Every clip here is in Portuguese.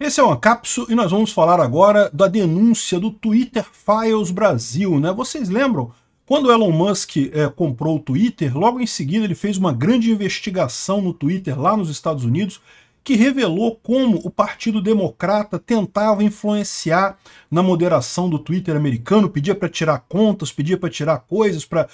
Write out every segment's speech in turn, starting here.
Esse é o Ancapsu e nós vamos falar agora da denúncia do Twitter Files Brasil, né? Vocês lembram? Quando o Elon Musk comprou o Twitter, logo em seguida ele fez uma grande investigação no Twitter lá nos Estados Unidos, que revelou como o Partido Democrata tentava influenciar na moderação do Twitter americano, pedia para tirar contas, pedia para tirar coisas, para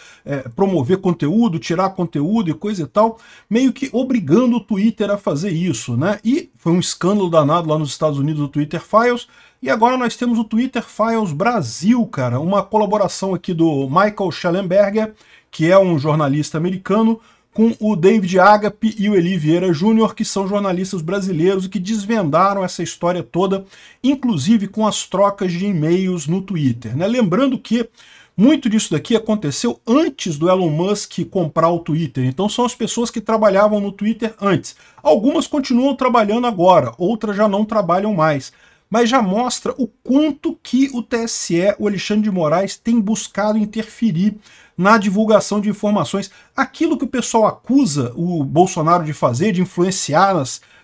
promover conteúdo, tirar conteúdo e coisa e tal, meio que obrigando o Twitter a fazer isso, né? E foi um escândalo danado lá nos Estados Unidos do Twitter Files, e agora nós temos o Twitter Files Brasil, cara, uma colaboração aqui do Michael Shellenberger, que é um jornalista americano, com o David Agape e o Eli Vieira Júnior, que são jornalistas brasileiros e que desvendaram essa história toda, inclusive com as trocas de e-mails no Twitter, né? Lembrando que muito disso daqui aconteceu antes do Elon Musk comprar o Twitter, então são as pessoas que trabalhavam no Twitter antes. Algumas continuam trabalhando agora, outras já não trabalham mais. Mas já mostra o quanto que o TSE, o Alexandre de Moraes, tem buscado interferir na divulgação de informações. Aquilo que o pessoal acusa o Bolsonaro de fazer, de influenciar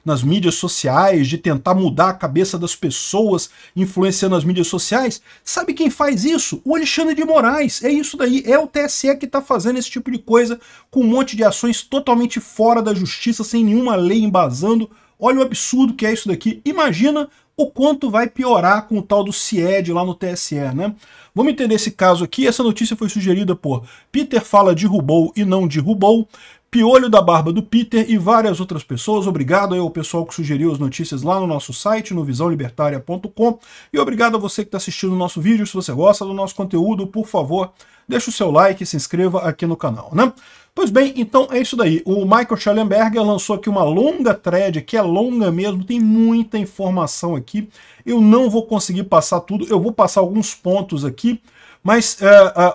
nas mídias sociais, de tentar mudar a cabeça das pessoas influenciando as mídias sociais, sabe quem faz isso? O Alexandre de Moraes. É isso daí, é o TSE que está fazendo esse tipo de coisa, com um monte de ações totalmente fora da justiça, sem nenhuma lei embasando. Olha o absurdo que é isso daqui. Imagina o quanto vai piorar com o tal do CIED lá no TSE, né? Vamos entender esse caso aqui. Essa notícia foi sugerida por Peter Fala Derrubou e Não Derrubou, Piolho da Barba do Peter e várias outras pessoas. Obrigado aí ao pessoal que sugeriu as notícias lá no nosso site, no visãolibertaria.com. E obrigado a você que está assistindo o nosso vídeo. Se você gosta do nosso conteúdo, por favor, deixa o seu like e se inscreva aqui no canal, né? Pois bem, então é isso daí. O Michael Shellenberger lançou aqui uma longa thread, que é longa mesmo, tem muita informação aqui. Eu não vou conseguir passar tudo, eu vou passar alguns pontos aqui, mas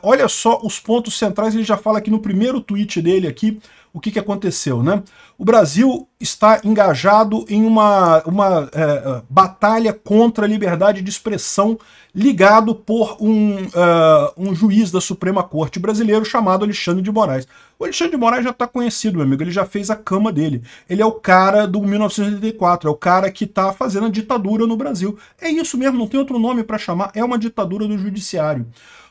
olha só os pontos centrais, ele já fala aqui no primeiro tweet dele aqui, o que aconteceu, né? O Brasil está engajado em uma batalha contra a liberdade de expressão ligado por um juiz da Suprema Corte brasileiro chamado Alexandre de Moraes. O Alexandre de Moraes já está conhecido, meu amigo, ele já fez a cama dele. Ele é o cara do 1984, é o cara que está fazendo a ditadura no Brasil. É isso mesmo, não tem outro nome para chamar, é uma ditadura do judiciário.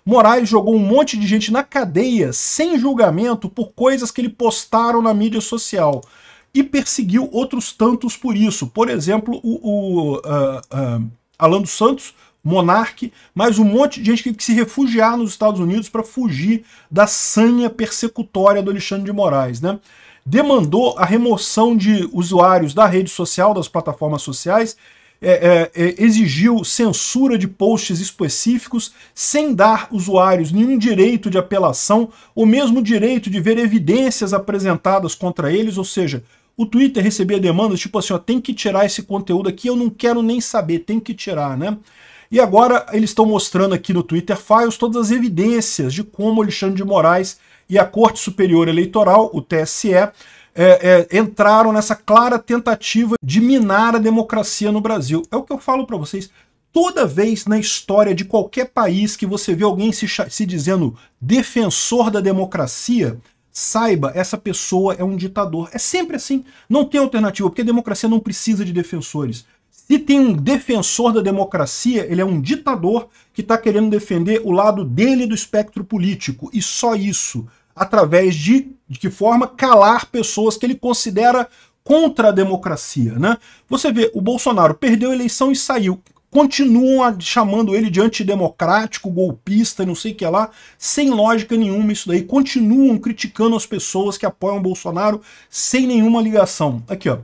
Moraes jogou um monte de gente na cadeia, sem julgamento, por coisas que ele postaram na mídia social. E perseguiu outros tantos por isso. Por exemplo, o Alan dos Santos, Monark, mais um monte de gente que teve que se refugiar nos Estados Unidos para fugir da sanha persecutória do Alexandre de Moraes, né? Demandou a remoção de usuários da rede social, das plataformas sociais, exigiu censura de posts específicos, sem dar usuários nenhum direito de apelação, ou mesmo direito de ver evidências apresentadas contra eles, ou seja, o Twitter recebia demandas tipo assim, ó, tem que tirar esse conteúdo aqui, eu não quero nem saber, tem que tirar, né? E agora eles estão mostrando aqui no Twitter Files todas as evidências de como Alexandre de Moraes e a Corte Superior Eleitoral, o TSE, entraram nessa clara tentativa de minar a democracia no Brasil. É o que eu falo para vocês. Toda vez na história de qualquer país que você vê alguém se dizendo defensor da democracia, saiba, essa pessoa é um ditador. É sempre assim. Não tem alternativa, porque a democracia não precisa de defensores. Se tem um defensor da democracia, ele é um ditador que está querendo defender o lado dele do espectro político. E só isso. Através de que forma calar pessoas que ele considera contra a democracia, né? Você vê, o Bolsonaro perdeu a eleição e saiu. Continuam chamando ele de antidemocrático, golpista, não sei o que lá, sem lógica nenhuma isso daí. Continuam criticando as pessoas que apoiam o Bolsonaro sem nenhuma ligação. Aqui, ó.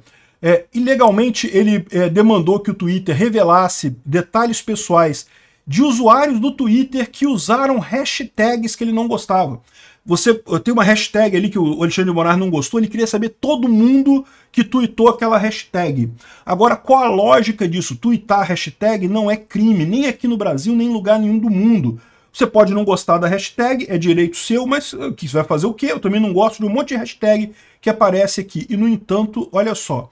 Ilegalmente ele demandou que o Twitter revelasse detalhes pessoais de usuários do Twitter que usaram hashtags que ele não gostava. Tem uma hashtag ali que o Alexandre de Moraes não gostou, ele queria saber todo mundo que tweetou aquela hashtag. Agora, qual a lógica disso? Tweetar hashtag não é crime, nem aqui no Brasil, nem em lugar nenhum do mundo. Você pode não gostar da hashtag, é direito seu, mas você vai fazer o quê? Eu também não gosto de um monte de hashtag que aparece aqui. E, no entanto, olha só,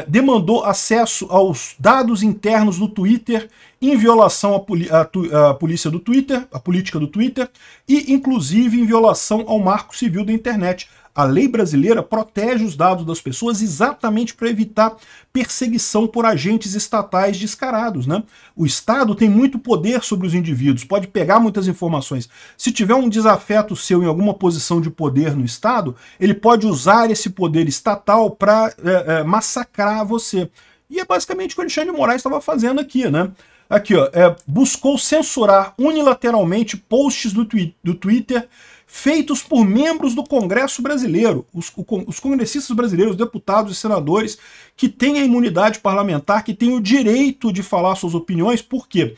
demandou acesso aos dados internos do Twitter em violação à polícia do Twitter, à política do Twitter, e inclusive em violação ao Marco Civil da Internet. A lei brasileira protege os dados das pessoas exatamente para evitar perseguição por agentes estatais descarados, né? O Estado tem muito poder sobre os indivíduos, pode pegar muitas informações. Se tiver um desafeto seu em alguma posição de poder no Estado, ele pode usar esse poder estatal para massacrar você. E é basicamente o que o Alexandre de Moraes estava fazendo aqui, né? Aqui, ó, buscou censurar unilateralmente posts do Twitter feitos por membros do Congresso brasileiro, os congressistas brasileiros, deputados e senadores que têm a imunidade parlamentar, que têm o direito de falar suas opiniões. Por quê?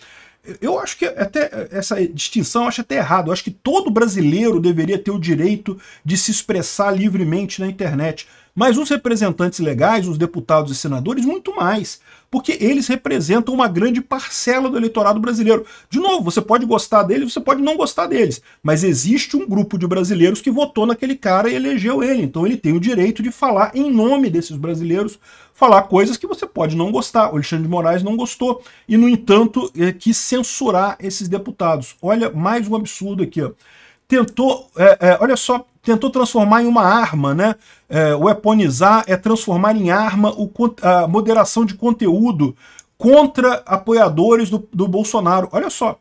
Eu acho que até essa distinção eu acho até errado. Eu acho que todo brasileiro deveria ter o direito de se expressar livremente na internet. Mas os representantes legais, os deputados e senadores, muito mais. Porque eles representam uma grande parcela do eleitorado brasileiro. De novo, você pode gostar deles, você pode não gostar deles. Mas existe um grupo de brasileiros que votou naquele cara e elegeu ele. Então ele tem o direito de falar em nome desses brasileiros, falar coisas que você pode não gostar. O Alexandre de Moraes não gostou. E, no entanto, quis censurar esses deputados. Olha, mais um absurdo aqui, ó. Tentou, olha só, tentou transformar em uma arma, né? Weaponizar é transformar em arma a moderação de conteúdo contra apoiadores do Bolsonaro. Olha só,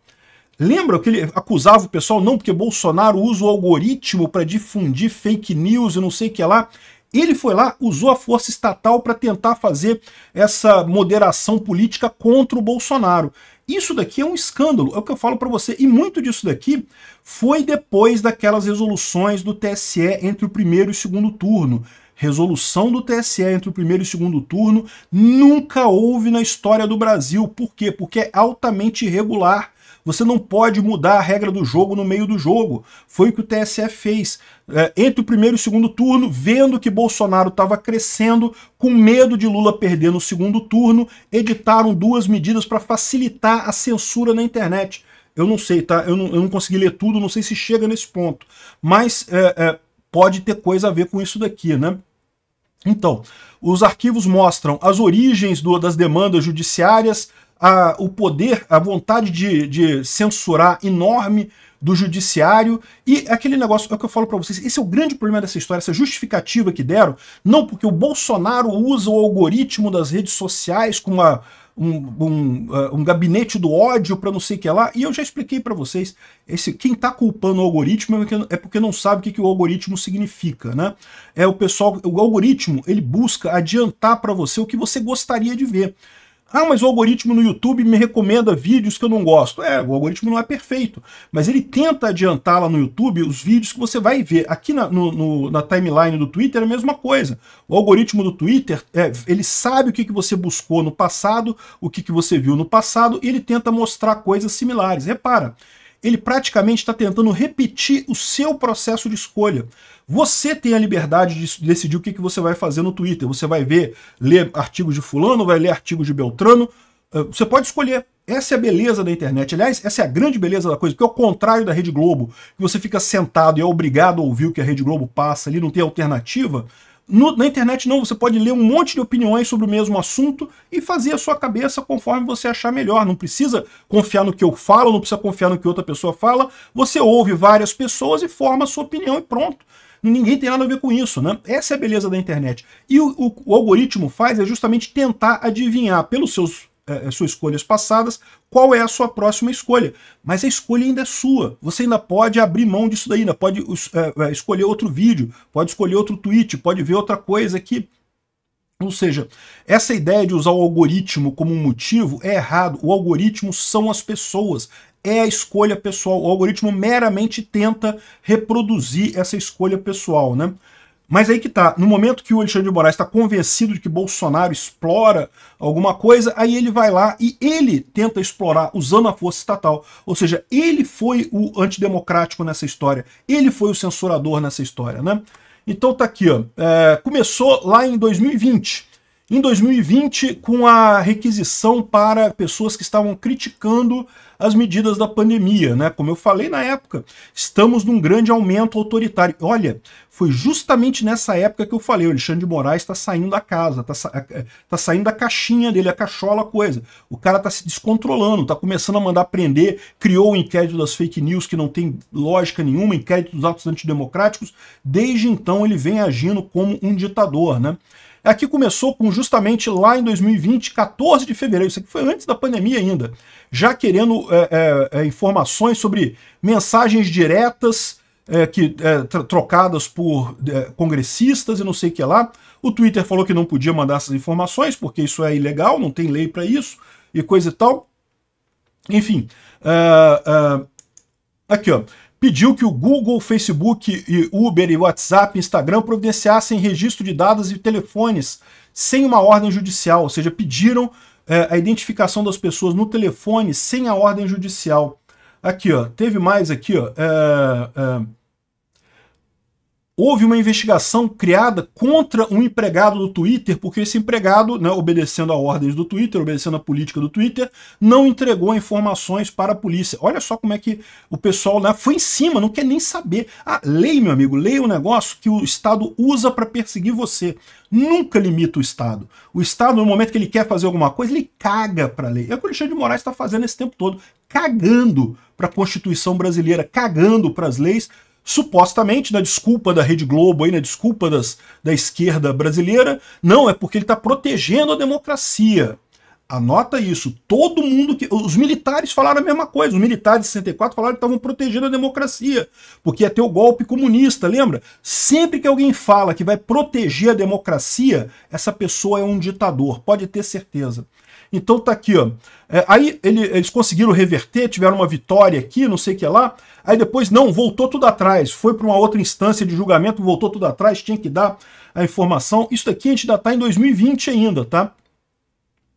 lembra que ele acusava o pessoal, não, porque Bolsonaro usa o algoritmo para difundir fake news e não sei o que lá. Ele foi lá, usou a força estatal para tentar fazer essa moderação política contra o Bolsonaro. Isso daqui é um escândalo, é o que eu falo para você. E muito disso daqui foi depois daquelas resoluções do TSE entre o primeiro e o segundo turno. Resolução do TSE entre o primeiro e o segundo turno nunca houve na história do Brasil. Por quê? Porque é altamente irregular. Você não pode mudar a regra do jogo no meio do jogo. Foi o que o TSE fez. Entre o primeiro e o segundo turno, vendo que Bolsonaro estava crescendo, com medo de Lula perder no segundo turno, editaram duas medidas para facilitar a censura na internet. Eu não sei, tá? Eu não consegui ler tudo, não sei se chega nesse ponto. Mas pode ter coisa a ver com isso daqui, né? Então, os arquivos mostram as origens das demandas judiciárias, o poder, a vontade de censurar enorme do judiciário e aquele negócio, é o que eu falo para vocês, esse é o grande problema dessa história, essa justificativa que deram, não porque o Bolsonaro usa o algoritmo das redes sociais com um gabinete do ódio para não sei o que lá, e eu já expliquei para vocês, quem está culpando o algoritmo é porque não sabe o que o algoritmo significa, né? O algoritmo, ele busca adiantar para você o que você gostaria de ver. Ah, mas o algoritmo no YouTube me recomenda vídeos que eu não gosto. O algoritmo não é perfeito, mas ele tenta adiantar lá no YouTube os vídeos que você vai ver. Aqui na timeline do Twitter é a mesma coisa. O algoritmo do Twitter, ele sabe o que você buscou no passado, o que você viu no passado, e ele tenta mostrar coisas similares. Repara, ele praticamente está tentando repetir o seu processo de escolha. Você tem a liberdade de decidir o que você vai fazer no Twitter. Você vai ler artigos de fulano, vai ler artigos de Beltrano. Você pode escolher. Essa é a beleza da internet. Aliás, essa é a grande beleza da coisa, porque ao contrário da Rede Globo, que você fica sentado e é obrigado a ouvir o que a Rede Globo passa ali, não tem alternativa, na internet não, você pode ler um monte de opiniões sobre o mesmo assunto e fazer a sua cabeça conforme você achar melhor. Não precisa confiar no que eu falo, não precisa confiar no que outra pessoa fala. Você ouve várias pessoas e forma a sua opinião e pronto. Ninguém tem nada a ver com isso, né? Essa é a beleza da internet. E o algoritmo faz justamente tentar adivinhar pelos suas escolhas passadas qual é a sua próxima escolha. Mas a escolha ainda é sua. Você ainda pode abrir mão disso daí, ainda pode escolher outro vídeo, pode escolher outro tweet, pode ver outra coisa aqui. Ou seja, essa ideia de usar o algoritmo como um motivo é errado. O algoritmo são as pessoas. É a escolha pessoal. O algoritmo meramente tenta reproduzir essa escolha pessoal, né? Mas aí que tá, no momento que o Alexandre de Moraes está convencido de que Bolsonaro explora alguma coisa, aí ele vai lá e ele tenta explorar usando a força estatal. Ou seja, ele foi o antidemocrático nessa história, ele foi o censurador nessa história, né? Então tá aqui, ó, começou lá em 2020. Em 2020, com a requisição para pessoas que estavam criticando as medidas da pandemia, né? Como eu falei na época, estamos num grande aumento autoritário. Olha, foi justamente nessa época que eu falei, o Alexandre de Moraes está saindo da casa, tá saindo da caixinha dele, a cachola, coisa. O cara está se descontrolando, está começando a mandar prender, criou o inquérito das fake news que não tem lógica nenhuma, inquérito dos atos antidemocráticos. Desde então ele vem agindo como um ditador, né? Aqui começou com justamente lá em 2020, 14 de fevereiro, isso aqui foi antes da pandemia ainda, já querendo informações sobre mensagens diretas trocadas por congressistas e não sei o que lá. O Twitter falou que não podia mandar essas informações, porque isso é ilegal, não tem lei para isso, e coisa e tal. Enfim, aqui ó. Pediu que o Google, Facebook, Uber, WhatsApp, Instagram providenciassem registro de dados e telefones sem uma ordem judicial, ou seja, pediram a identificação das pessoas no telefone sem a ordem judicial. Aqui, ó, teve mais aqui, ó. Houve uma investigação criada contra um empregado do Twitter, porque esse empregado, né, obedecendo a ordens do Twitter, obedecendo a política do Twitter, não entregou informações para a polícia. Olha só como é que o pessoal, né, foi em cima, não quer nem saber. Ah, lei, meu amigo, lei é um negócio que o Estado usa para perseguir você. Nunca limita o Estado. O Estado, no momento que ele quer fazer alguma coisa, ele caga para a lei. É o que o Alexandre de Moraes está fazendo esse tempo todo, cagando para a Constituição brasileira, cagando para as leis, supostamente, na desculpa da Rede Globo, aí, na desculpa da esquerda brasileira. Não, é porque ele está protegendo a democracia. Anota isso. Todo mundo os militares falaram a mesma coisa. Os militares de 64 falaram que estavam protegendo a democracia, porque ia ter o golpe comunista, lembra? Sempre que alguém fala que vai proteger a democracia, essa pessoa é um ditador, pode ter certeza. Então tá aqui, ó. Aí eles conseguiram reverter, tiveram uma vitória aqui, não sei o que lá. Aí depois, não, voltou tudo atrás. Foi para uma outra instância de julgamento, voltou tudo atrás, tinha que dar a informação. Isso daqui a gente ainda tá em 2020 ainda, tá?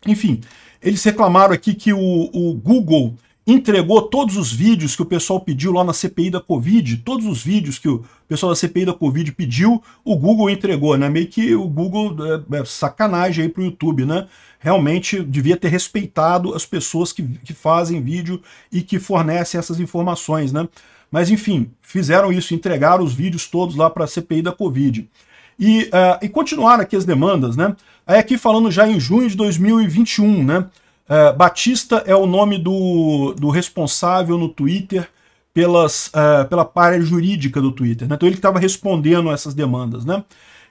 Enfim, eles reclamaram aqui que o Google entregou todos os vídeos que o pessoal pediu lá na CPI da Covid, todos os vídeos que o pessoal da CPI da Covid pediu, o Google entregou, né? Meio que o Google sacanagem aí pro YouTube, né? Realmente devia ter respeitado as pessoas que fazem vídeo e que fornecem essas informações, né? Mas enfim, fizeram isso, entregaram os vídeos todos lá para a CPI da Covid. E continuaram aqui as demandas, né? Aí aqui falando já em junho de 2021, né? Batista é o nome do responsável no Twitter pela parte jurídica do Twitter, né? Então ele estava respondendo a essas demandas, né?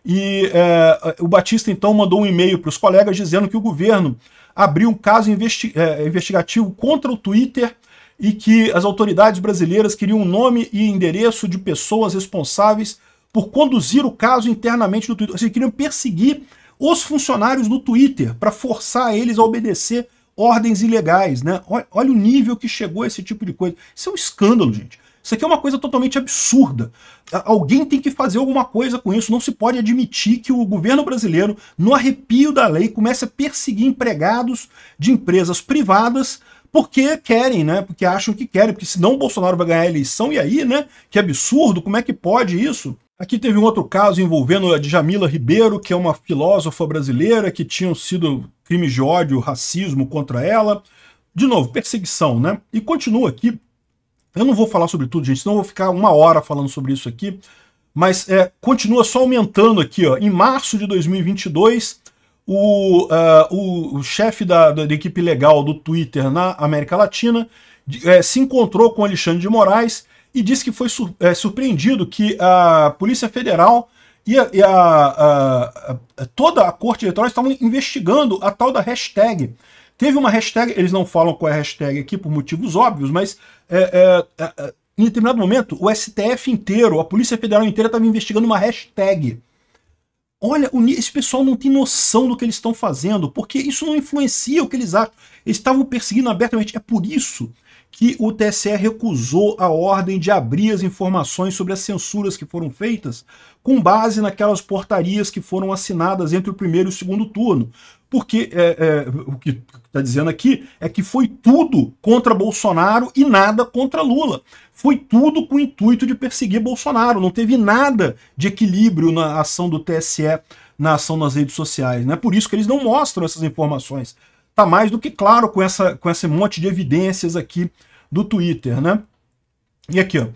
E o Batista então mandou um e-mail para os colegas dizendo que o governo abriu um caso investigativo contra o Twitter e que as autoridades brasileiras queriam um nome e endereço de pessoas responsáveis por conduzir o caso internamente no Twitter. Ou seja, queriam perseguir os funcionários do Twitter para forçar eles a obedecer ordens ilegais, né? Olha o nível que chegou esse tipo de coisa. Isso é um escândalo, gente. Isso aqui é uma coisa totalmente absurda. Alguém tem que fazer alguma coisa com isso. Não se pode admitir que o governo brasileiro, no arrepio da lei, comece a perseguir empregados de empresas privadas porque querem, né? Porque acham que querem, porque senão o Bolsonaro vai ganhar a eleição. E aí, né? Que absurdo, como é que pode isso? Aqui teve um outro caso envolvendo a Djamila Ribeiro, que é uma filósofa brasileira, que tinham sido crimes de ódio, racismo contra ela. De novo, perseguição, né? E continua aqui. Eu não vou falar sobre tudo, gente, senão eu vou ficar uma hora falando sobre isso aqui. Mas continua só aumentando aqui, ó. Em março de 2022, o chefe da equipe legal do Twitter na América Latina se encontrou com Alexandre de Moraes e disse que foi surpreendido que a Polícia Federal e toda a Corte Eleitoral estavam investigando a tal da hashtag. Teve uma hashtag, eles não falam qual é a hashtag aqui por motivos óbvios, mas em determinado momento o STF inteiro, a Polícia Federal inteira estava investigando uma hashtag. Olha, esse pessoal não tem noção do que eles estão fazendo, porque isso não influencia o que eles acham. Eles estavam perseguindo abertamente. É por isso que o TSE recusou a ordem de abrir as informações sobre as censuras que foram feitas com base naquelas portarias que foram assinadas entre o primeiro e o segundo turno. Porque o que está dizendo aqui é que foi tudo contra Bolsonaro e nada contra Lula. Foi tudo com o intuito de perseguir Bolsonaro. Não teve nada de equilíbrio na ação do TSE na ação nas redes sociais, né? Por isso que eles não mostram essas informações. Tá mais do que claro com esse monte de evidências aqui do Twitter, né? E aqui, ó,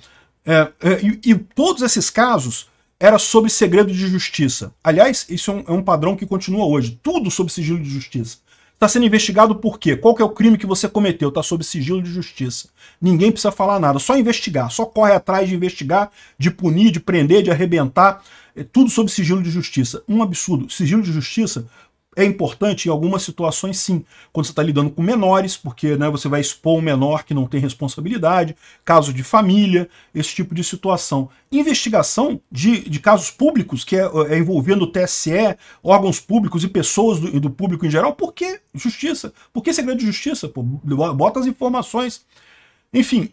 e todos esses casos era sob segredo de justiça. Aliás, isso é um padrão que continua hoje. Tudo sob sigilo de justiça. Está sendo investigado por quê? Qual que é o crime que você cometeu? Está sob sigilo de justiça. Ninguém precisa falar nada, só investigar, só corre atrás de investigar, de punir, de prender, de arrebentar. É tudo sob sigilo de justiça. Um absurdo. Sigilo de justiça é importante em algumas situações, sim. Quando você está lidando com menores, porque, né, você vai expor um menor que não tem responsabilidade, caso de família, esse tipo de situação. Investigação de casos públicos, que é envolvendo o TSE, órgãos públicos e pessoas do público em geral, por que justiça? Por que segredo de justiça? Pô, bota as informações. Enfim,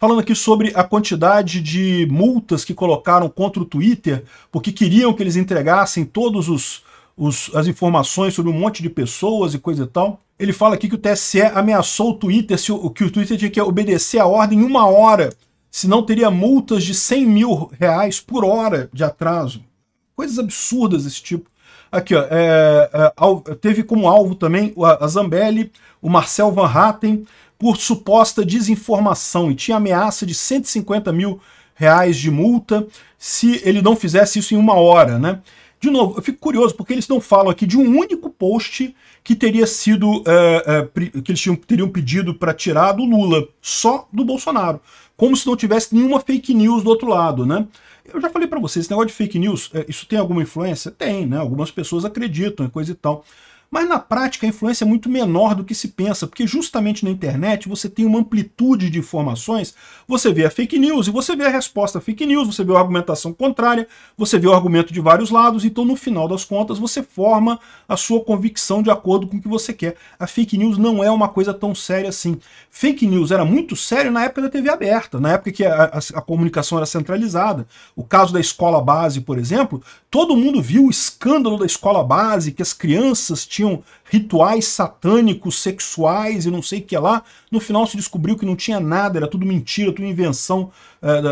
falando aqui sobre a quantidade de multas que colocaram contra o Twitter, porque queriam que eles entregassem todos as informações sobre um monte de pessoas e coisa e tal. Ele fala aqui que o TSE ameaçou o Twitter, que o Twitter tinha que obedecer a ordem em 1 hora, senão teria multas de R$100 mil por hora de atraso. Coisas absurdas desse tipo. Aqui, ó, teve como alvo também a Zambelli, o Marcel Van Hatten, por suposta desinformação, e tinha ameaça de R$150 mil de multa se ele não fizesse isso em 1 hora, né? De novo, eu fico curioso, porque eles não falam aqui de um único post que teria sido, que eles teriam pedido para tirar do Lula, só do Bolsonaro. Como se não tivesse nenhuma fake news do outro lado, né? Eu já falei para vocês, esse negócio de fake news, isso tem alguma influência? Tem, né? Algumas pessoas acreditam e coisa e tal. Mas na prática a influência é muito menor do que se pensa, porque justamente na internet você tem uma amplitude de informações, você vê a fake news e você vê a resposta à fake news, você vê a argumentação contrária, você vê o argumento de vários lados, então no final das contas você forma a sua convicção de acordo com o que você quer. A fake news não é uma coisa tão séria assim. Fake news era muito sério na época da TV aberta, na época que a comunicação era centralizada. O caso da escola base, por exemplo, todo mundo viu o escândalo da escola base, que as crianças tinham rituais satânicos, sexuais e não sei o que lá. No final se descobriu que não tinha nada, era tudo mentira, tudo invenção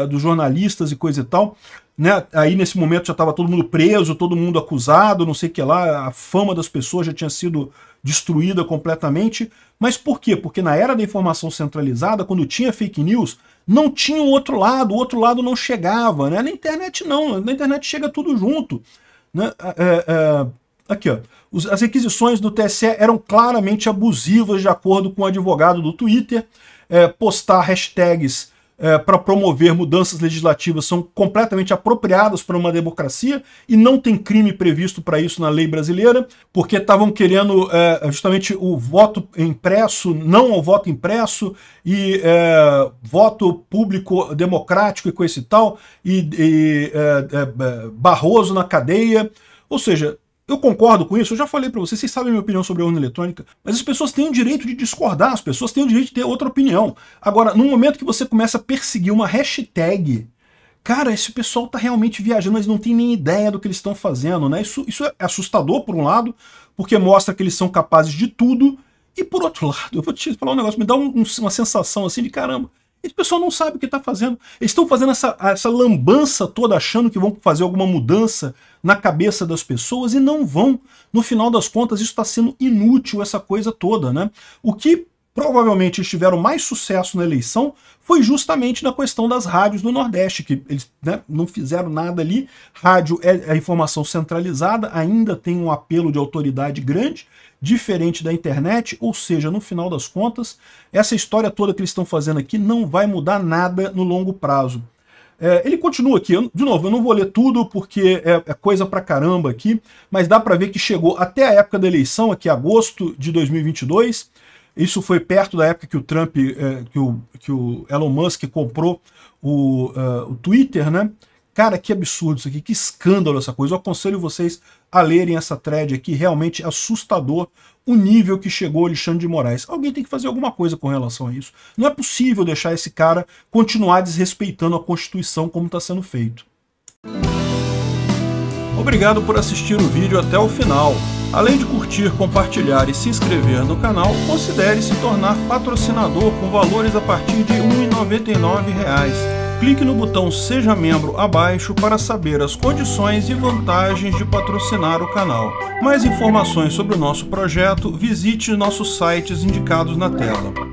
dos jornalistas e coisa e tal. Né? Aí nesse momento já estava todo mundo preso, todo mundo acusado, não sei o que lá, a fama das pessoas já tinha sido destruída completamente. Mas por quê? Porque na era da informação centralizada, quando tinha fake news, não tinha o outro lado não chegava, né? Na internet não, na internet chega tudo junto. Né? Aqui, ó. As requisições do TSE eram claramente abusivas, de acordo com o advogado do Twitter. Postar hashtags para promover mudanças legislativas são completamente apropriadas para uma democracia e não tem crime previsto para isso na lei brasileira, porque estavam querendo justamente o voto impresso, não ao voto impresso, e voto público democrático e coisa e tal, e Barroso na cadeia. Ou seja, eu concordo com isso, eu já falei para vocês, vocês sabem a minha opinião sobre a urna eletrônica, mas as pessoas têm o direito de discordar, as pessoas têm o direito de ter outra opinião. Agora, no momento que você começa a perseguir uma hashtag, cara, esse pessoal tá realmente viajando, eles não têm nem ideia do que eles estão fazendo, né? Isso é assustador, por um lado, porque mostra que eles são capazes de tudo, e por outro lado, eu vou te falar um negócio, me dá uma sensação assim de caramba, esse pessoal não sabe o que está fazendo. Eles estão fazendo essa lambança toda achando que vão fazer alguma mudança na cabeça das pessoas e não vão. No final das contas, isso está sendo inútil, essa coisa toda, né? O que provavelmente eles tiveram mais sucesso na eleição foi justamente na questão das rádios do Nordeste, que eles, né, não fizeram nada ali. Rádio é a informação centralizada, ainda tem um apelo de autoridade grande, diferente da internet, ou seja, no final das contas, essa história toda que eles estão fazendo aqui não vai mudar nada no longo prazo. Ele continua aqui, de novo, eu não vou ler tudo porque é coisa pra caramba aqui, mas dá pra ver que chegou até a época da eleição, aqui agosto de 2022, isso foi perto da época que o Trump, que o Elon Musk comprou o Twitter, né? Cara, que absurdo isso aqui, que escândalo essa coisa. Eu aconselho vocês a lerem essa thread aqui, realmente assustador o nível que chegou Alexandre de Moraes. Alguém tem que fazer alguma coisa com relação a isso. Não é possível deixar esse cara continuar desrespeitando a Constituição como está sendo feito. Obrigado por assistir o vídeo até o final. Além de curtir, compartilhar e se inscrever no canal, considere se tornar patrocinador com valores a partir de R$ 1,99. Clique no botão Seja Membro abaixo para saber as condições e vantagens de patrocinar o canal. Mais informações sobre o nosso projeto, visite nossos sites indicados na tela.